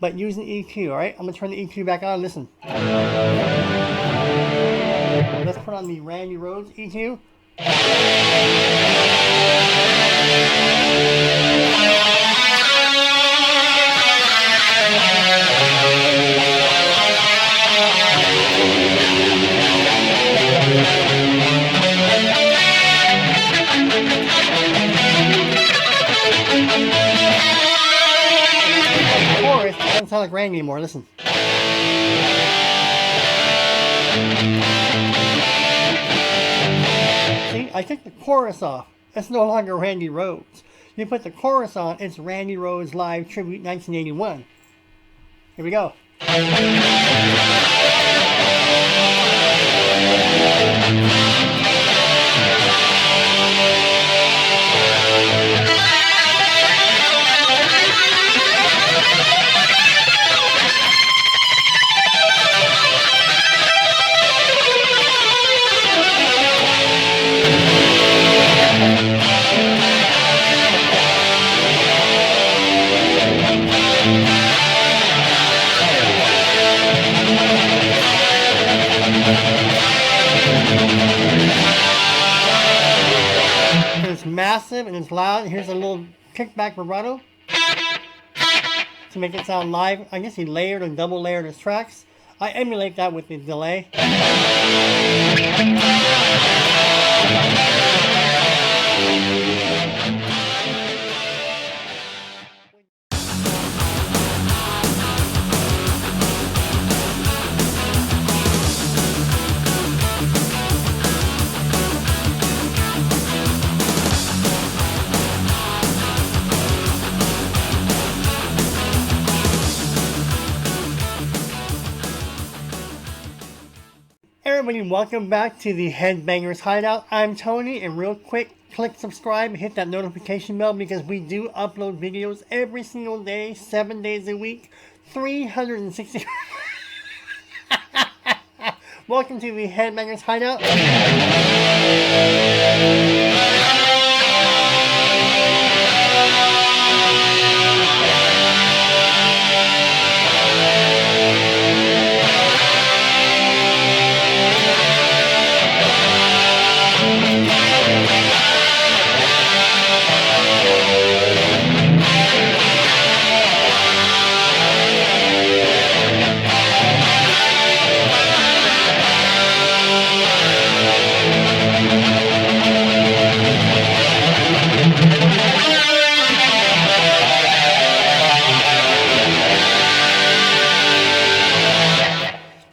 but using EQ, alright? I'm going to turn the EQ back on, listen. Let's put on the Randy Rhoads EQ. Chorus doesn't sound like Randy anymore, listen. See, I took the chorus off. It's no longer Randy Rhoads. You put the chorus on, it's Randy Rhoads Live Tribute 1981. Here we go. It's massive and it's loud. Here's a little kickback vibrato to make it sound live. I guess he layered and double layered his tracks. I emulate that with the delay. Everybody, welcome back to the Headbangers Hideout. I'm Tony, and real quick, click subscribe and hit that notification bell because we do upload videos every single day, 7 days a week, 360. Welcome to the Headbangers Hideout.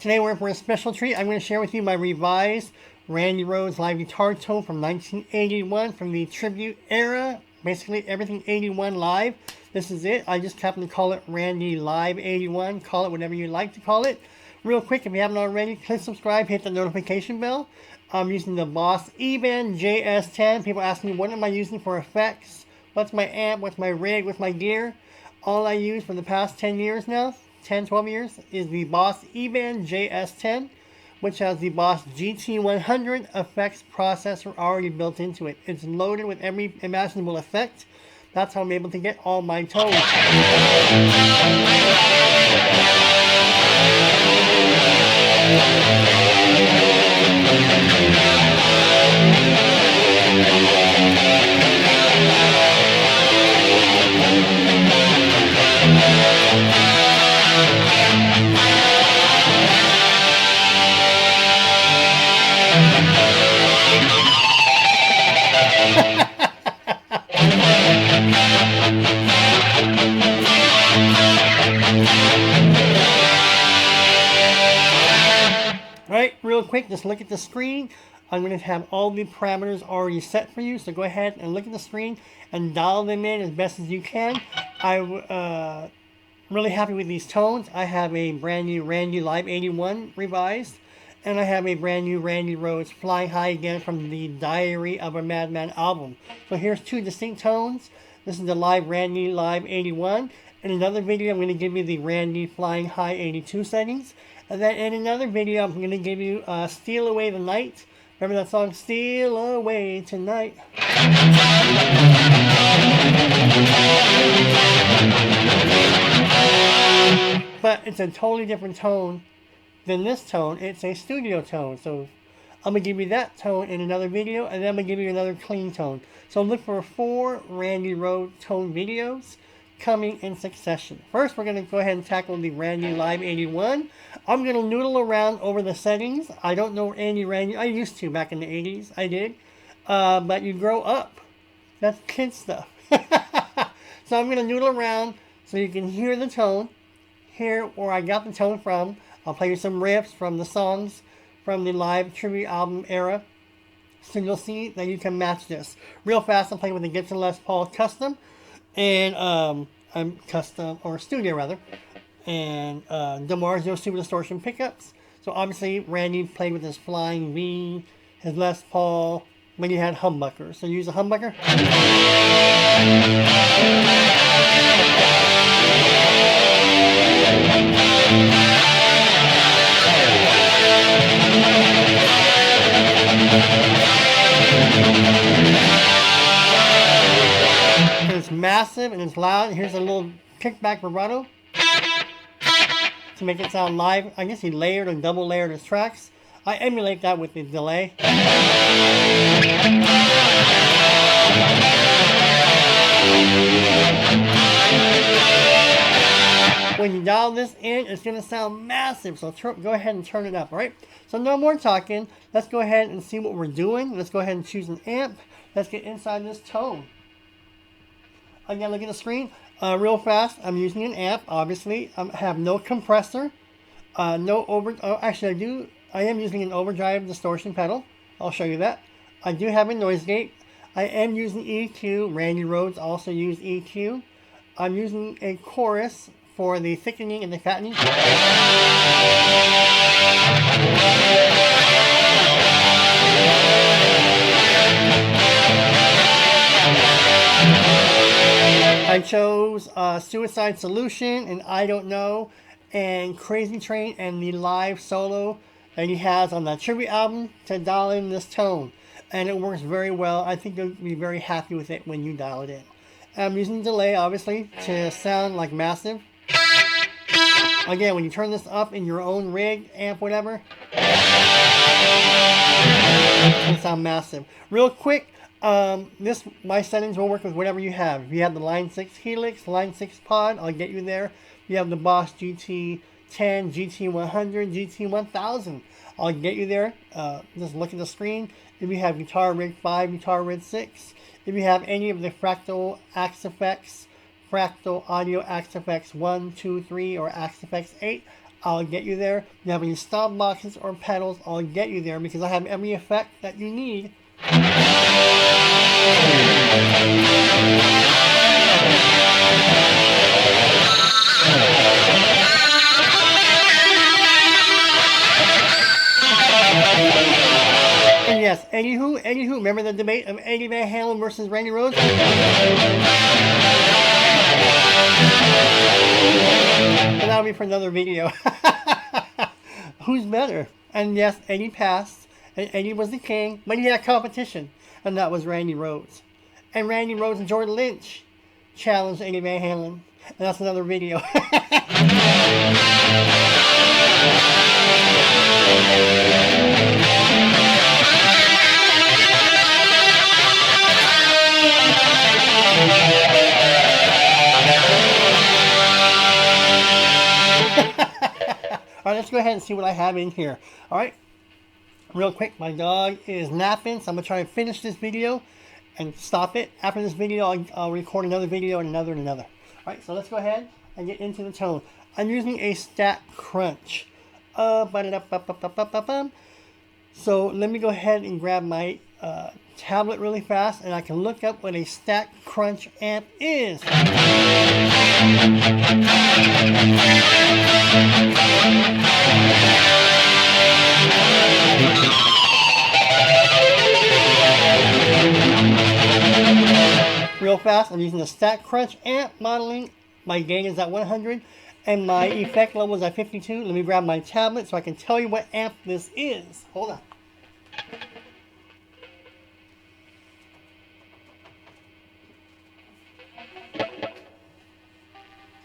Today we're in for a special treat. I'm going to share with you my revised Randy Rhoads live guitar tone from 1981 from the tribute era. Basically everything 81 live. This is it. I just happen to call it Randy Live 81. Call it whatever you like to call it. Real quick, if you haven't already, click subscribe, hit the notification bell. I'm using the Boss eBAND JS-10. People ask me, what am I using for effects? What's my amp? What's my rig? What's my gear? All I use for the past 10 years now, 10, 12 years, is the Boss eBAND JS-10, which has the Boss GT100 effects processor already built into it. It's loaded with every imaginable effect. That's how I'm able to get all my tones. Alright, real quick, just look at the screen. I'm going to have all the parameters already set for you, so go ahead and look at the screen and dial them in as best as you can. I'm really happy with these tones. I have a brand new Randy Live 81 revised, and I have a brand new Randy Rhoads Flying High again from the Diary of a Madman album. So here's two distinct tones. This is the live Randy Live 81. In another video, I'm going to give you the Randy Flying High 82 settings. And then in another video, I'm going to give you Steal Away the Night. Remember that song, Steal Away Tonight? but it's a totally different tone than this tone. It's a studio tone. So I'm going to give you that tone in another video, and then I'm going to give you another clean tone. So look for 4 Randy Rhoads tone videos coming in succession. First, we're going to go ahead and tackle the Randy Live 81. I'm going to noodle around over the settings. I don't know Randy. I used to back in the 80s. I did. But you grow up. That's kid stuff. So I'm going to noodle around so you can hear the tone, hear where I got the tone from. I'll play you some riffs from the songs from the live tribute album era. So you'll see that you can match this. Real fast, I'm playing with the Gibson Les Paul Custom. And I'm custom, or studio rather. And DeMarzio Super Distortion pickups. So obviously Randy played with his Flying V, his Les Paul, when he had humbuckers. So use a humbucker. It's massive and it's loud. Here's a little kickback vibrato to make it sound live. I guess he layered and double layered his tracks. I emulate that with the delay. When you dial this in, it's going to sound massive, so go ahead and turn it up, alright? So no more talking. Let's go ahead and see what we're doing. Let's go ahead and choose an amp. Let's get inside this tone. Again, look at the screen. Real fast, I'm using an amp, obviously. I have no compressor. Actually, I am using an overdrive distortion pedal. I'll show you that. I do have a noise gate. I am using EQ. Randy Rhoads also used EQ. I'm using a chorus for the thickening and the fattening. I chose Suicide Solution and I Don't Know and Crazy Train and the live solo that he has on that tribute album to dial in this tone. And it works very well. I think you'll be very happy with it when you dial it in. I'm using delay, obviously, to sound like massive. Again, when you turn this up in your own rig, amp, whatever, it's going to sound massive. Real quick, my settings will work with whatever you have. If you have the Line 6 Helix, Line 6 Pod, I'll get you there. If you have the Boss GT10, GT100, GT1000, I'll get you there. Just look at the screen. If you have Guitar Rig 5, Guitar Rig 6, if you have any of the Fractal Axe Effects, Fractal Audio Axe Effects 1, 2, 3, or Axe Effects 8, I'll get you there. If you have any stop boxes or pedals, I'll get you there because I have every effect that you need. And yes, anywho, remember the debate of Eddie Van Halen versus Randy Rhoads? And that'll be for another video. Who's better? And yes, Eddie passed, and Eddie was the king, but he had competition, and that was Randy Rhoads. And Randy Rhoads and Jordan Lynch challenged Eddie Van Halen, and that's another video. Alright, let's go ahead and see what I have in here. Alright, real quick, my dog is napping, so I'm going to try to finish this video and stop it. After this video, I'll record another video and another and another. Alright, so let's go ahead and get into the tone. I'm using a Stack Crunch. So let me go ahead and grab my tablet really fast, and I can look up what a Stack Crunch amp is. Real fast, I'm using the Stack Crunch amp modeling. My gain is at 100 and my effect level is at 52. Let me grab my tablet so I can tell you what amp this is. Hold on.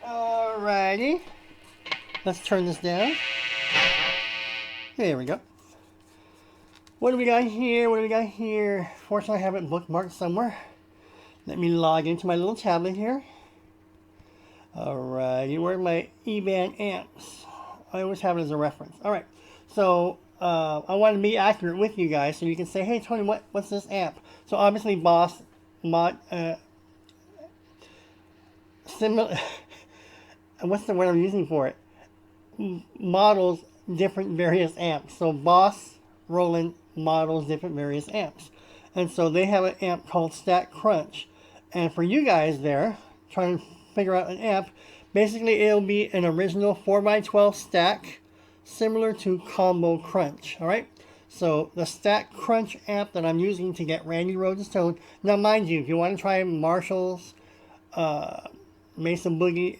Alrighty. Let's turn this down. There we go. What do we got here? What do we got here? Fortunately, I have it bookmarked somewhere. Let me log into my little tablet here. Alright, where are my eBAND amps? I always have it as a reference. Alright, so I want to be accurate with you guys so you can say, hey Tony, what's this amp? So obviously Boss similar what's the word I'm using for it? Models different various amps. So Boss Roland models different various amps. And so they have an amp called Stack Crunch. And for you guys there, trying to figure out an amp, basically it'll be an original 4x12 stack, similar to Combo Crunch. Alright? So the Stack Crunch amp that I'm using to get Randy Rhoads' tone. Now mind you, if you want to try Marshall's, Mason Boogie,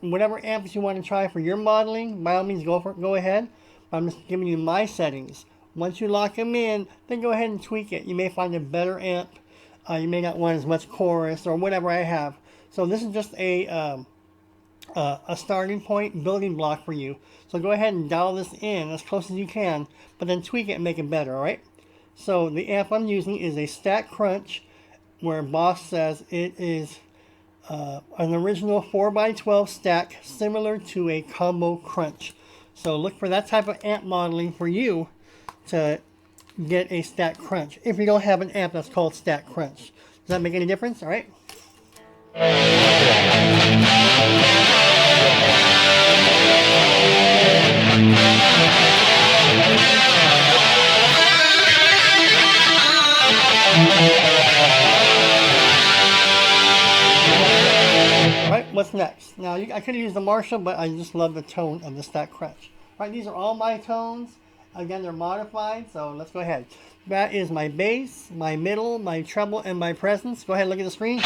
whatever amps you want to try for your modeling, by all means go ahead. But I'm just giving you my settings. Once you lock them in, then go ahead and tweak it. You may find a better amp. You may not want as much chorus or whatever I have. So this is just a starting point, building block for you. So go ahead and dial this in as close as you can, but then tweak it and make it better, alright? So the amp I'm using is a Stack Crunch, where Boss says it is an original 4x12 stack, similar to a Combo Crunch. So look for that type of amp modeling for you to get a Stack Crunch, if you don't have an amp that's called Stack Crunch. Does that make any difference? All right. All right, what's next? Now, I could have used the Marshall, but I just love the tone of the Stack Crunch. All right, these are all my tones. Again, they're modified, so let's go ahead. That is my bass, my middle, my treble, and my presence. Go ahead and look at the screen.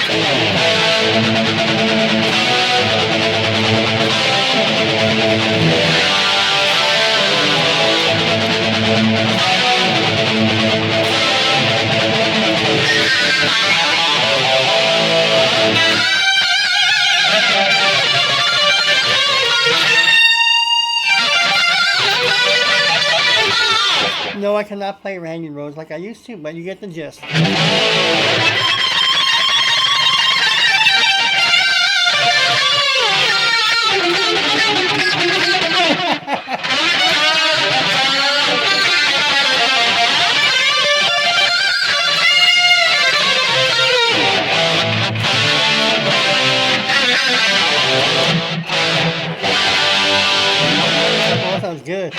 No, I cannot play Randy Rhoads like I used to, but you get the gist. Oh, that sounds good.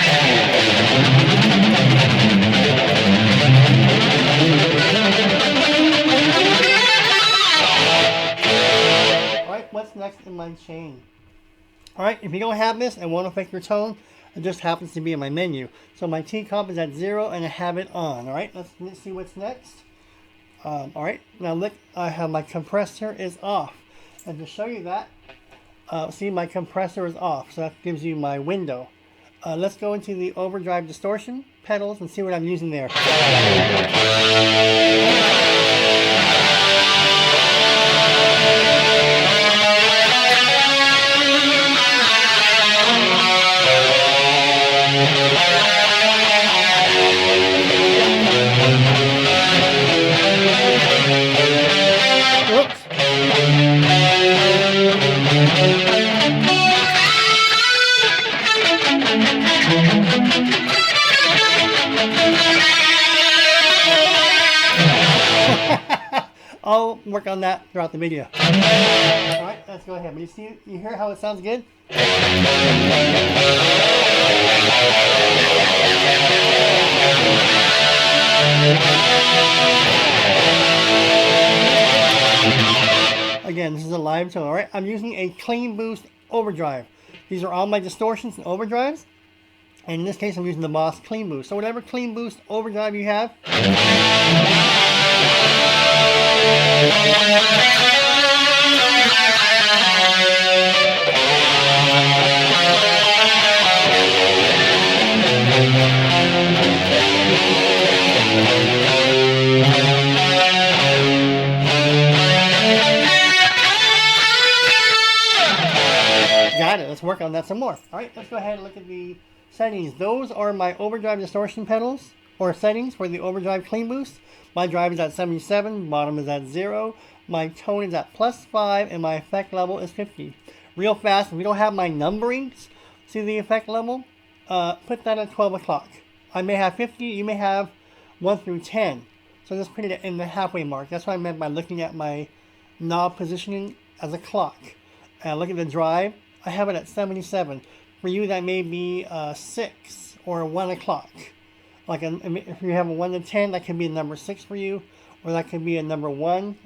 Alright, what's next in my chain? Alright, if you don't have this and won't affect your tone, it just happens to be in my menu. So my T comp is at 0 and I have it on. Alright, let's see what's next. Alright, now look, I have my compressor is off. And to show you that, see, my compressor is off, so that gives you my window. Let's go into the Overdrive distortion pedals and see what I'm using there. I'll work on that throughout the video. Alright, let's go ahead. But you hear how it sounds good? Again, this is a live tone, alright? I'm using a Clean Boost Overdrive. These are all my distortions and overdrives. And in this case, I'm using the Boss Clean Boost. So whatever Clean Boost overdrive you have. Got it. Let's work on that some more. All right, let's go ahead and look at the settings. Those are my overdrive distortion pedals, or settings for the overdrive clean boost. My drive is at 77, bottom is at 0, my tone is at +5, and my effect level is 50. Real fast, if we don't have my numberings, see the effect level? Put that at 12 o'clock. I may have 50, you may have 1 through 10. So just put it in the halfway mark. That's what I meant by looking at my knob positioning as a clock. Look at the drive. I have it at 77. For you, that may be 6 or 1 o'clock. Like if you have a 1 to 10, that could be a number 6 for you, or that could be a number 1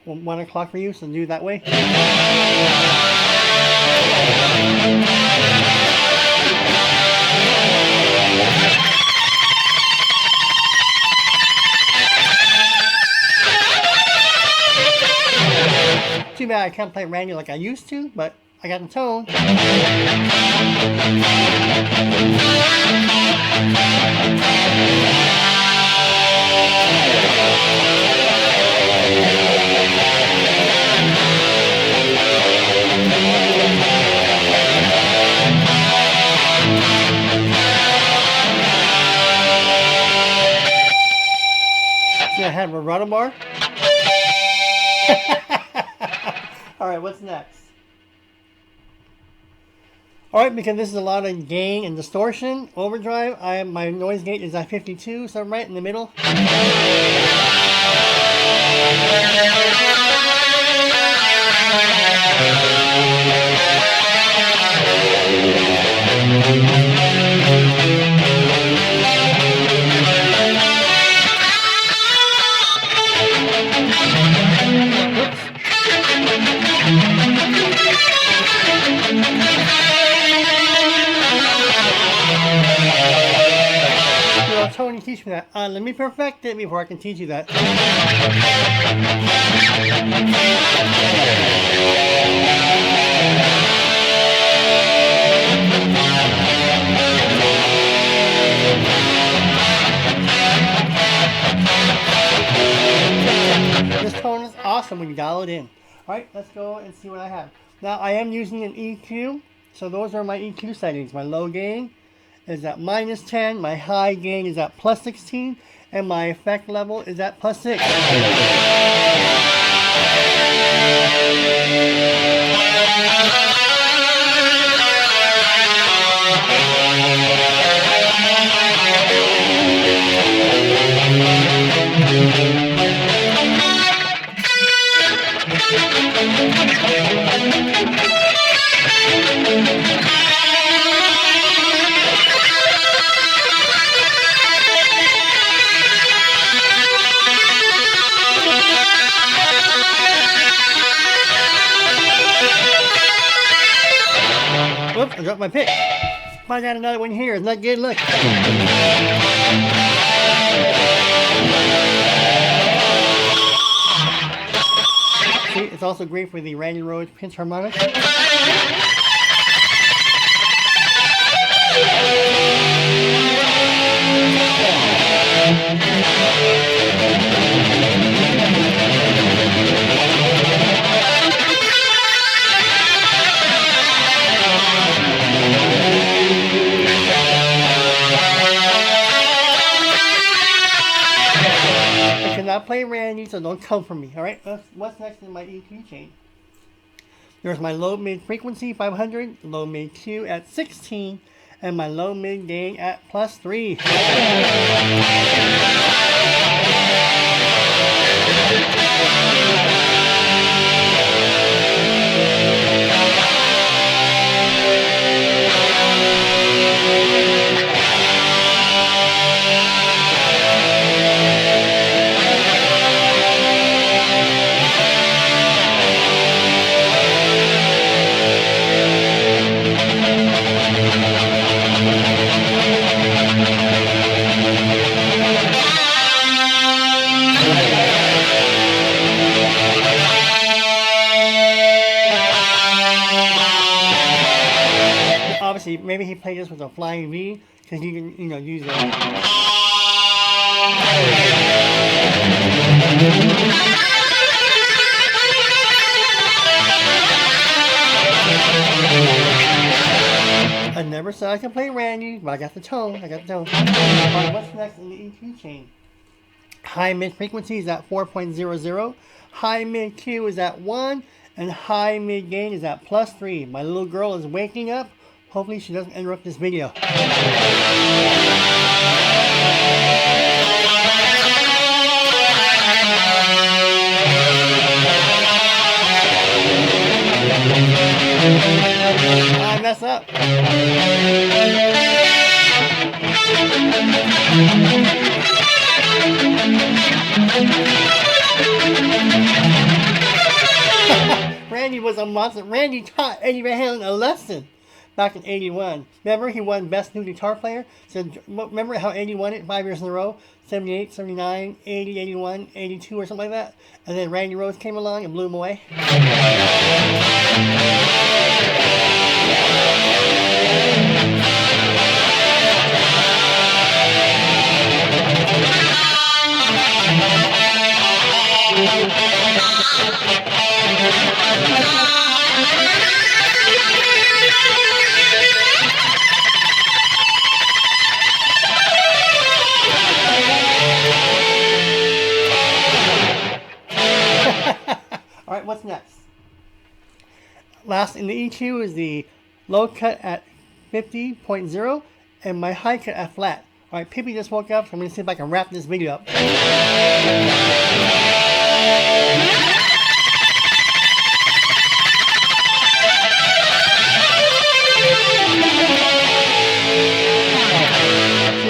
o'clock for you. So do it that way. Too bad I can't play Randy like I used to, but I got the tone. See, I had a rudder bar. Alright, what's next? Alright, because this is a lot of gain and distortion, overdrive, my noise gate is at 52, so I'm right in the middle. Tony, teach me that. Let me perfect it before I can teach you that. This tone is awesome when you dial it in. Alright, let's go and see what I have. Now, I am using an EQ, so those are my EQ settings. My low gain is at -10, my high gain is at +16, and my effect level is at +6. Whoops, I dropped my pick. I got another one here. Isn't that good? Look. See, it's also great for the Randy Rhoads pinch harmonic. Not play Randy, so don't come for me. Alright, what's next in my EQ chain? There's my low mid frequency 500, low mid Q at 16, and my low mid gain at +3. Obviously, maybe he played this with a flying V, because you can, use it. I never said I could play Randy, but I got the tone. Alright, what's next in the EQ chain? High mid frequency is at 4.00. High mid Q is at 1. And high mid gain is at +3. My little girl is waking up. Hopefully she doesn't interrupt this video. I mess up. Randy was a monster. Randy taught Eddie Van Halen a lesson back in '81. Remember, he won Best New Guitar Player? So remember how Eddie won it 5 years in a row? 78, 79, 80, 81, 82 or something like that? And then Randy Rhoads came along and blew him away. Alright, what's next? Last in the EQ is the low cut at 50.0 and my high cut at flat. Alright, Pippi just woke up, so I'm going to see if I can wrap this video up. See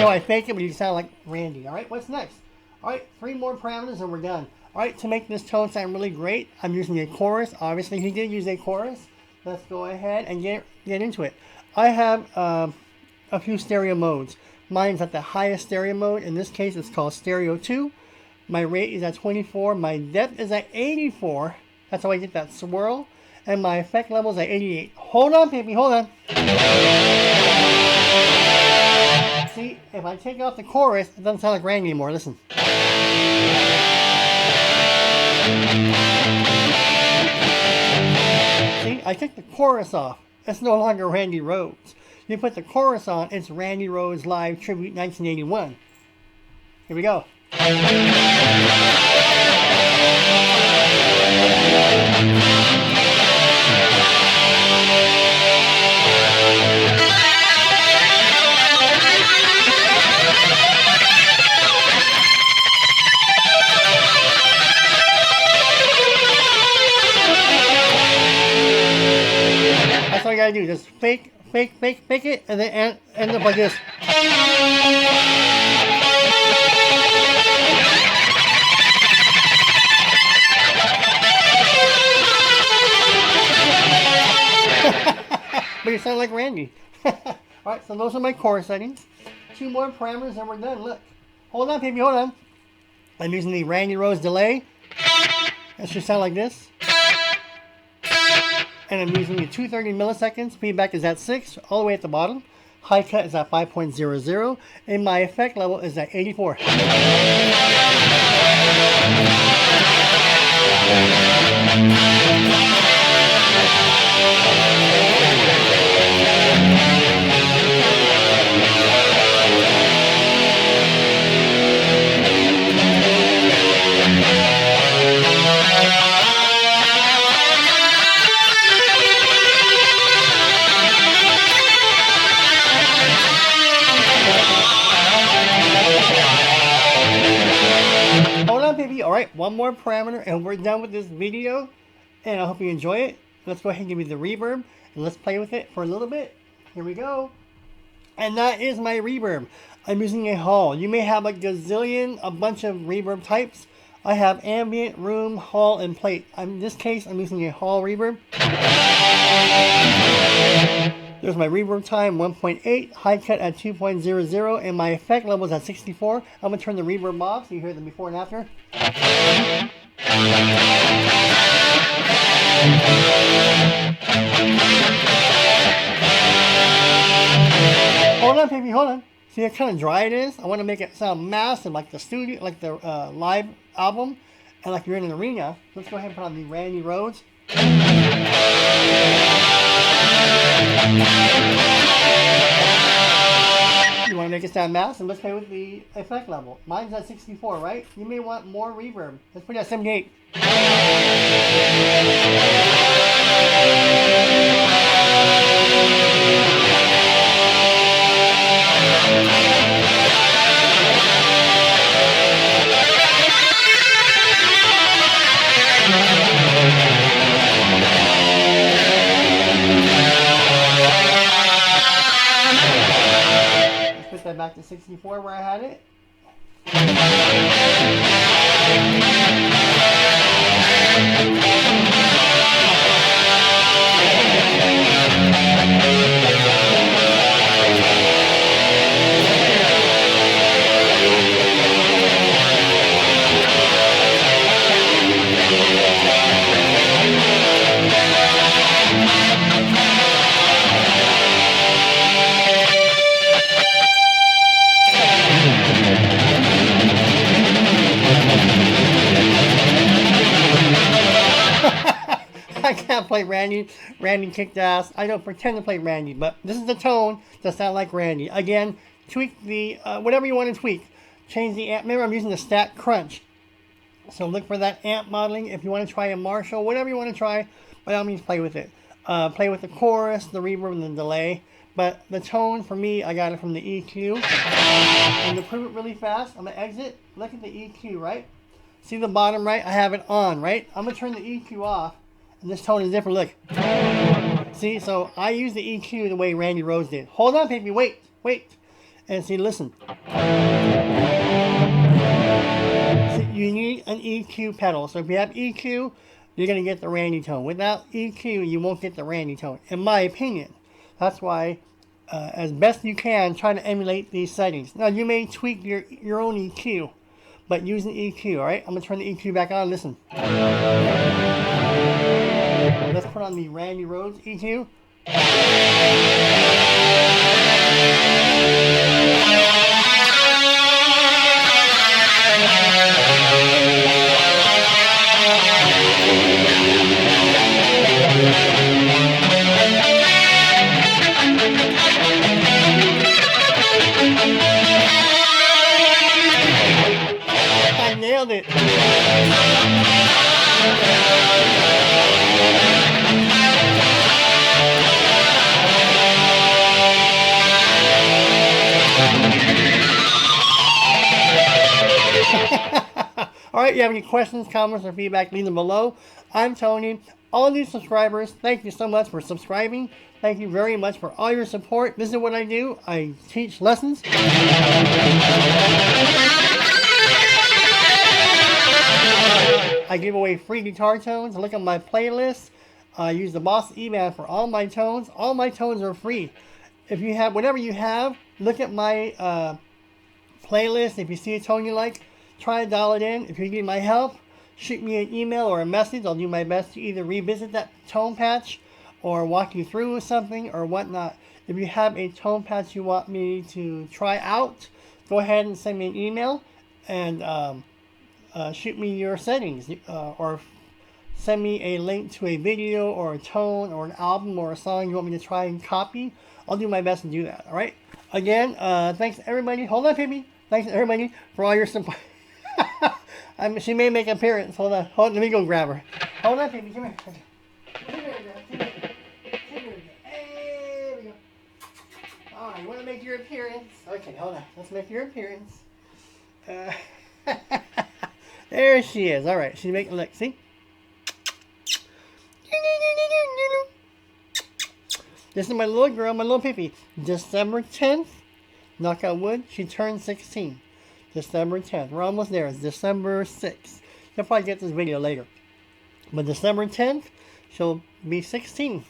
how I fake it, but you sound like Randy. Alright, what's next? Alright, 3 more parameters and we're done. Alright, to make this tone sound really great, I'm using a chorus. Obviously, he did use a chorus. Let's go ahead and get into it. I have a few stereo modes. Mine's at the highest stereo mode. In this case, it's called Stereo 2. My rate is at 24. My depth is at 84. That's how I get that swirl. And my effect level is at 88. Hold on, baby, hold on. See, if I take off the chorus, it doesn't sound like Randy anymore. Listen. See, I took the chorus off. It's no longer Randy Rhoads. You put the chorus on, it's Randy Rhoads Live Tribute 1981. Here we go. That's all you gotta do, just fake it, and then end up like this. But you sound like Randy. Alright, so those are my chorus settings. 2 more parameters and we're done. Look. Hold on, baby, hold on. I'm using the Randy Rhoads delay. That should sound like this. And I'm using the 230 milliseconds. Feedback is at 6, all the way at the bottom. High cut is at 5.00. And my effect level is at 84. Alright, 1 more parameter and we're done with this video. And I hope you enjoy it. Let's go ahead and give me the reverb. And let's play with it for a little bit. Here we go. And that is my reverb. I'm using a hall. You may have a bunch of reverb types. I have ambient, room, hall, and plate. In this case, I'm using a hall reverb. There's my reverb time, 1.8, high cut at 2.00, and my effect level is at 64. I'm going to turn the reverb off so you hear the before and after. Hold on, baby, hold on. See how kind of dry it is? I want to make it sound massive, like the studio, like the live album, and like you're in an arena. Let's go ahead and put on the Randy Rhoads. make it sound mass, and let's play with the effect level. Mine's at 64, right? You may want more reverb. Let's put it at 78. Put that back to 64 where I had it. I can't play Randy. Randy kicked ass. I don't pretend to play Randy, but this is the tone that sounds like Randy. Again, tweak the, whatever you want to tweak. Change the amp. Remember, I'm using the Stat Crunch. So look for that amp modeling. If you want to try a Marshall, whatever you want to try, by all means play with it. Play with the chorus, the reverb, and the delay. But the tone, for me, I got it from the EQ. And to prove it really fast, I'm going to exit. Look at the EQ, right? See the bottom right? I have it on, right? I'm going to turn the EQ off. And this tone is different. Look. See, so I use the EQ the way Randy Rhoads did. Hold on, baby. Wait. And see, listen. See, you need an EQ pedal. So if you have EQ, you're going to get the Randy tone. Without EQ, you won't get the Randy tone, in my opinion. That's why, as best you can, try to emulate these settings. Now, you may tweak your own EQ, but using EQ, all right? I'm going to turn the EQ back on. Listen. Let's put on the Randy Rhoads EQ. I nailed it. Alright, you have any questions, comments, or feedback, leave them below. I'm Tony. All new subscribers, thank you so much for subscribing. Thank you very much for all your support. This is what I do. I teach lessons. I give away free guitar tones. Look at my playlist. I use the Boss eBAND for all my tones. All my tones are free. If you have whatever you have, look at my playlist. If you see a tone you like, try to dial it in. If you need my help, shoot me an email or a message. I'll do my best to either revisit that tone patch or walk you through something or whatnot. If you have a tone patch you want me to try out, go ahead and send me an email and shoot me your settings or send me a link to a video or a tone or an album or a song you want me to try and copy. I'll do my best to do that. All right. Again, thanks everybody. Hold on, baby. Thanks everybody for all your support. She may make an appearance. Hold on. Let me go grab her. Hold on, baby. Come here. Come here. There we go. Oh, you want to make your appearance? Okay, hold on. Let's make your appearance. There she is. All right. She's making, look, see? This is my little girl, my little Pippi. December 10th, knock on wood, she turned 16. December 10th. We're almost there. It's December 6th. You'll probably get this video later. But December 10th, she'll be 16.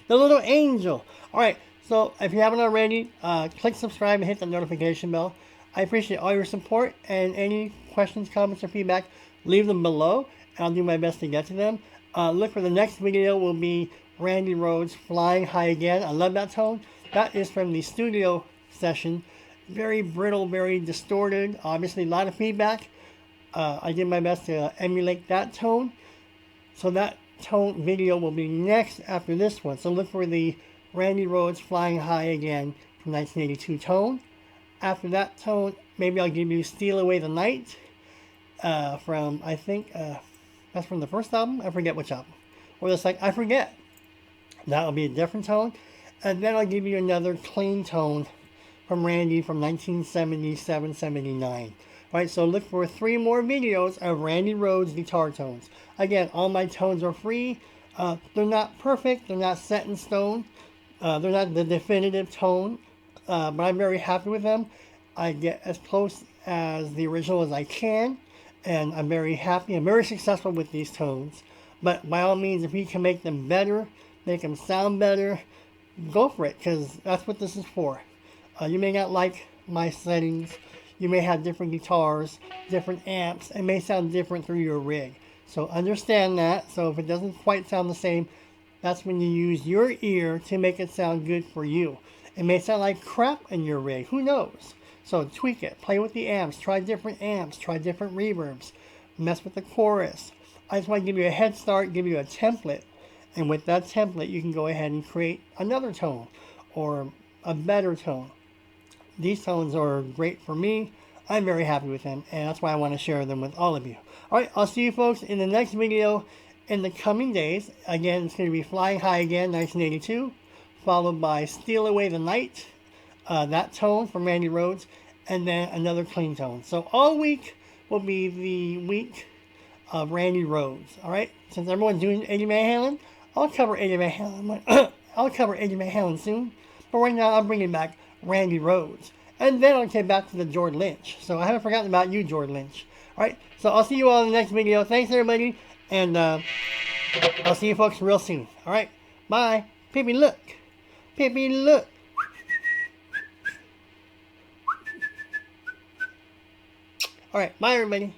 The little angel. Alright, so if you haven't already, click subscribe and hit the notification bell. I appreciate all your support, and any questions, comments, or feedback, leave them below, and I'll do my best to get to them. Look for the next video will be Randy Rhoads Flying High Again. I love that tone. That is from the studio session. Very brittle, very distorted. Obviously, a lot of feedback. I did my best to emulate that tone. So that tone video will be next after this one. So look for the Randy Rhoads Flying High Again from 1982 tone. After that tone, maybe I'll give you Steal Away the Night from, I think, that's from the first album. I forget which album. Or it's like, I forget. That'll be a different tone. And then I'll give you another clean tone from Randy from 1977-79. Alright, so look for 3 more videos of Randy Rhoads guitar tones. Again, all my tones are free. They're not perfect. They're not set in stone. They're not the definitive tone. But I'm very happy with them. I get as close as the original as I can. And I'm very happy. I'm very successful with these tones. But by all means, if you can make them better, make them sound better, go for it. Because that's what this is for. You may not like my settings. You may have different guitars, different amps. It may sound different through your rig. So understand that. So if it doesn't quite sound the same, that's when you use your ear to make it sound good for you. It may sound like crap in your rig. Who knows? So tweak it. Play with the amps. Try different amps. Try different reverbs. Mess with the chorus. I just want to give you a head start, give you a template. And with that template, you can go ahead and create another tone or a better tone. These tones are great for me. I'm very happy with them, and that's why I want to share them with all of you. Alright, I'll see you folks in the next video in the coming days. Again, it's going to be Flying High Again, 1982, followed by Steal Away the Night, that tone from Randy Rhoads, and then another clean tone. So all week will be the week of Randy Rhoads. Alright, since everyone's doing Eddie Van Halen, I'll cover Eddie Van Halen. I'll cover Eddie Van Halen soon, but right now I'm bringing back Randy Rhoads. And then I'll get back to the George Lynch. So I haven't forgotten about you, George Lynch. Alright, so I'll see you all in the next video. Thanks, everybody. And I'll see you folks real soon. Alright, bye. Pippi, look. Pippi, look. Alright, bye, everybody.